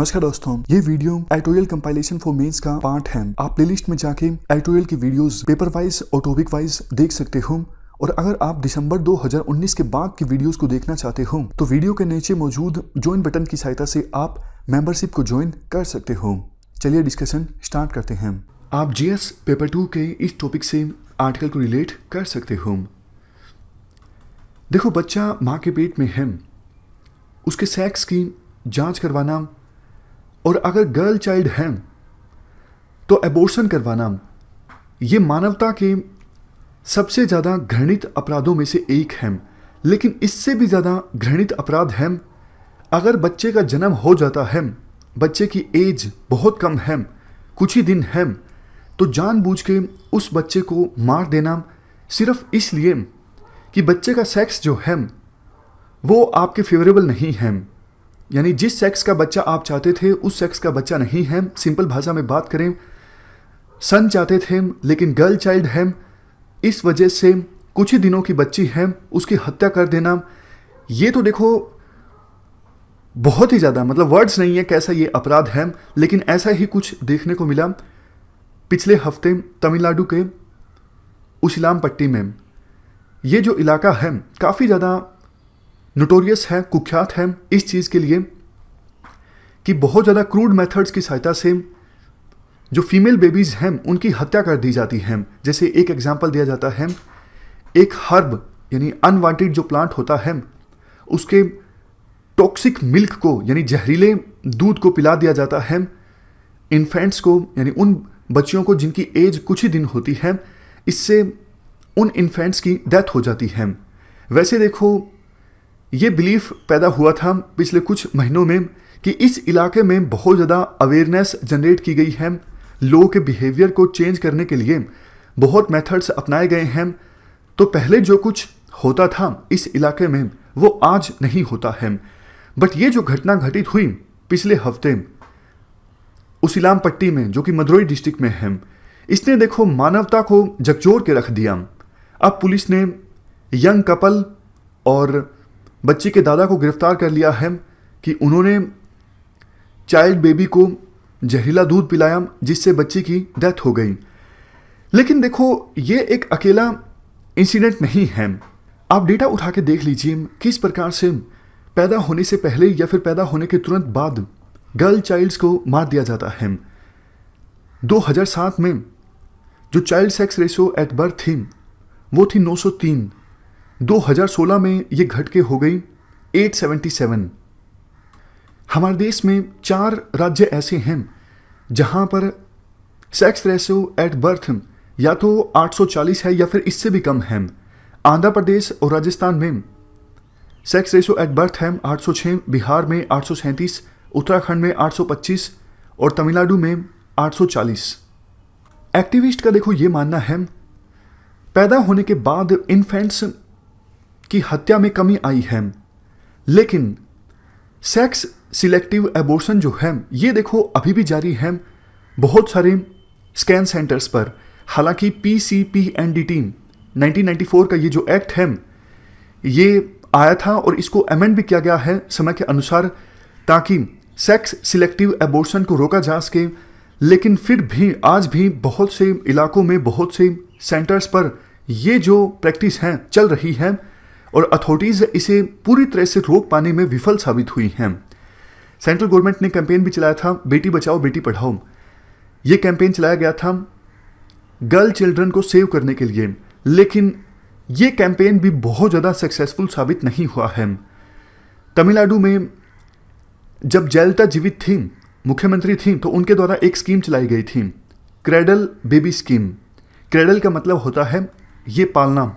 नमस्कार दोस्तों, ये video editorial compilation for mains का पार्ट है। आप प्लेलिस्ट में जाके एडिटोरियल की वीडियोस पेपर वाइज और टॉपिक वाइज देख सकते हो। और अगर आप दिसंबर 2019 के बाद की वीडियोस को देखना चाहते हो तो वीडियो के नीचे मौजूद ज्वाइन बटन की सहायता से आप मेंबरशिप को ज्वाइन कर सकते हो। चलिए डिस्कशन स्टार्ट करते हैं। आप जीएस पेपर 2 के इस टॉपिक से आर्टिकल को रिलेट कर सकते हो। देखो, बच्चा माँ के पेट में है, उसके सेक्स की जांच करवाना और अगर गर्ल चाइल्ड है तो एबॉर्शन करवाना, ये मानवता के सबसे ज़्यादा घृणित अपराधों में से एक है। लेकिन इससे भी ज़्यादा घृणित अपराध है अगर बच्चे का जन्म हो जाता है, बच्चे की एज बहुत कम है, कुछ ही दिन है, तो जानबूझ के उस बच्चे को मार देना सिर्फ इसलिए कि बच्चे का सेक्स जो है वो आपके फेवरेबल नहीं है। यानी जिस सेक्स का बच्चा आप चाहते थे उस सेक्स का बच्चा नहीं है। सिंपल भाषा में बात करें, सन चाहते थे लेकिन गर्ल चाइल्ड है, इस वजह से कुछ ही दिनों की बच्ची है, उसकी हत्या कर देना, ये तो देखो बहुत ही ज़्यादा, मतलब वर्ड्स नहीं है कैसा ये अपराध है। लेकिन ऐसा ही कुछ देखने को मिला पिछले हफ्ते तमिलनाडु के उशिलामपट्टी में। ये जो इलाका है काफ़ी ज़्यादा नोटोरियस है, कुख्यात है इस चीज़ के लिए कि बहुत ज़्यादा क्रूड मेथड्स की सहायता से जो फीमेल बेबीज़ हैं उनकी हत्या कर दी जाती है। जैसे एक एग्जांपल दिया जाता है, एक हर्ब यानी अनवांटेड जो प्लांट होता है उसके टॉक्सिक मिल्क को यानी जहरीले दूध को पिला दिया जाता है इन्फेंट्स को, यानी उन बच्चियों को जिनकी एज कुछ ही दिन होती है। इससे उन इन्फेंट्स की डेथ हो जाती है। वैसे देखो, ये बिलीफ पैदा हुआ था पिछले कुछ महीनों में कि इस इलाके में बहुत ज़्यादा अवेयरनेस जनरेट की गई है, लोगों के बिहेवियर को चेंज करने के लिए बहुत मेथड्स अपनाए गए हैं। तो पहले जो कुछ होता था इस इलाके में वो आज नहीं होता है। बट ये जो घटना घटित हुई पिछले हफ्ते उसिलामपट्टी में, जो कि मदुरई डिस्ट्रिक्ट में है, इसने देखो मानवता को झकझोर के रख दिया। अब पुलिस ने यंग कपल और बच्ची के दादा को गिरफ्तार कर लिया है कि उन्होंने चाइल्ड बेबी को जहरीला दूध पिलाया जिससे बच्ची की डेथ हो गई। लेकिन देखो, ये एक अकेला इंसिडेंट नहीं है। आप डेटा उठा के देख लीजिए किस प्रकार से पैदा होने से पहले या फिर पैदा होने के तुरंत बाद गर्ल चाइल्ड्स को मार दिया जाता है। 2007 में जो child sex ratio at birth थी वो थी 903। 2016 में ये घट के हो गई 877। हमारे देश में 4 राज्य ऐसे हैं जहां पर सेक्स रेशो एट बर्थ या तो 840 है या फिर इससे भी कम है। आंध्र प्रदेश और राजस्थान में सेक्स रेशो एट बर्थ है 806, बिहार में 837, उत्तराखंड में 825 और तमिलनाडु में 840। एक्टिविस्ट का देखो ये मानना है पैदा होने के बाद इन्फेंट्स की हत्या में कमी आई है, लेकिन सेक्स सिलेक्टिव एबॉर्शन जो है ये देखो अभी भी जारी है बहुत सारे स्कैन सेंटर्स पर। हालांकि PCPNDT 1994 का ये जो एक्ट है ये आया था और इसको अमेंड भी किया गया है समय के अनुसार ताकि सेक्स सिलेक्टिव एबॉर्शन को रोका जा सके। लेकिन फिर भी आज भी बहुत से इलाकों में, बहुत से सेंटर्स पर ये जो प्रैक्टिस है चल रही है और अथॉरिटीज़ इसे पूरी तरह से रोक पाने में विफल साबित हुई हैं। सेंट्रल गवर्नमेंट ने कैंपेन भी चलाया था, बेटी बचाओ बेटी पढ़ाओ। ये कैंपेन चलाया गया था गर्ल चिल्ड्रन को सेव करने के लिए, लेकिन ये कैंपेन भी बहुत ज़्यादा सक्सेसफुल साबित नहीं हुआ है। तमिलनाडु में जब जयललिता जीवित थी, मुख्यमंत्री थी, तो उनके द्वारा एक स्कीम चलाई गई थी, क्रेडल बेबी स्कीम। क्रेडल का मतलब होता है ये पालना,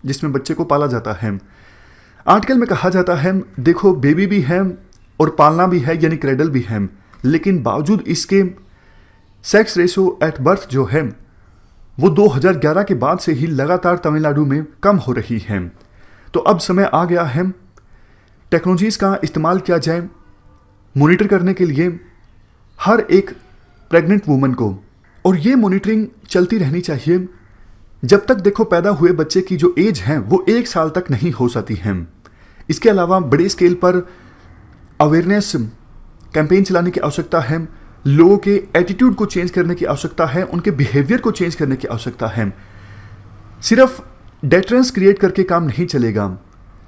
जिसमें बच्चे को पाला जाता है। आर्टिकल में कहा जाता है देखो बेबी भी है और पालना भी है यानी क्रेडल भी है, लेकिन बावजूद इसके सेक्स रेशो एट बर्थ जो है वो 2011 के बाद से ही लगातार तमिलनाडु में कम हो रही है। तो अब समय आ गया है टेक्नोलॉजीज़ का इस्तेमाल किया जाए मॉनिटर करने के लिए हर एक प्रेग्नेंट वूमन को, और ये मॉनिटरिंग चलती रहनी चाहिए जब तक देखो पैदा हुए बच्चे की जो एज है वो 1 साल तक नहीं हो सकती है। इसके अलावा बड़े स्केल पर अवेयरनेस कैंपेन चलाने की आवश्यकता है, लोगों के एटीट्यूड को चेंज करने की आवश्यकता है, उनके बिहेवियर को चेंज करने की आवश्यकता है। सिर्फ डेटरेंस क्रिएट करके काम नहीं चलेगा,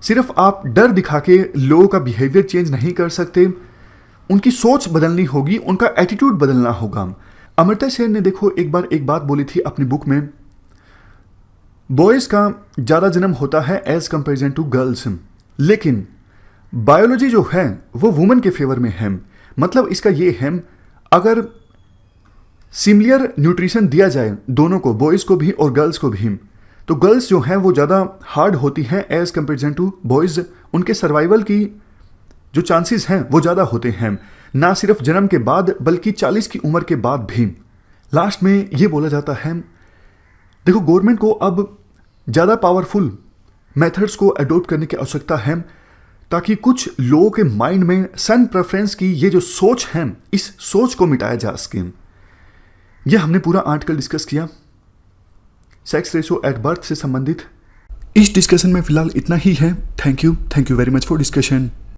सिर्फ आप डर दिखा के लोगों का बिहेवियर चेंज नहीं कर सकते, उनकी सोच बदलनी होगी, उनका एटीट्यूड बदलना होगा। अमर्त्य सेन ने देखो एक बार एक बात बोली थी अपनी बुक में, बॉयज़ का ज़्यादा जन्म होता है एज कंपेरिजन टू गर्ल्स, लेकिन बायोलॉजी जो है वो वुमेन के फेवर में है। मतलब इसका ये है, अगर सिमिलर न्यूट्रिशन दिया जाए दोनों को, बॉयज़ को भी और गर्ल्स को भी, तो गर्ल्स जो हैं वो ज़्यादा हार्ड होती हैं एज कंपेरिजन टू बॉयज़। उनके सर्वाइवल की जो चांसेस हैं वो ज़्यादा होते हैं, ना सिर्फ जन्म के बाद बल्कि 40 की उम्र के बाद भी। लास्ट में ये बोला जाता है, देखो गवर्नमेंट को अब ज़्यादा पावरफुल मेथड्स को अडॉप्ट करने की आवश्यकता है, ताकि कुछ लोगों के माइंड में सन प्रेफरेंस की ये जो सोच है, इस सोच को मिटाया जा सके। ये हमने पूरा आर्टिकल डिस्कस किया सेक्स रेशो एट बर्थ से संबंधित। इस डिस्कशन में फिलहाल इतना ही है। Thank you very much for discussion.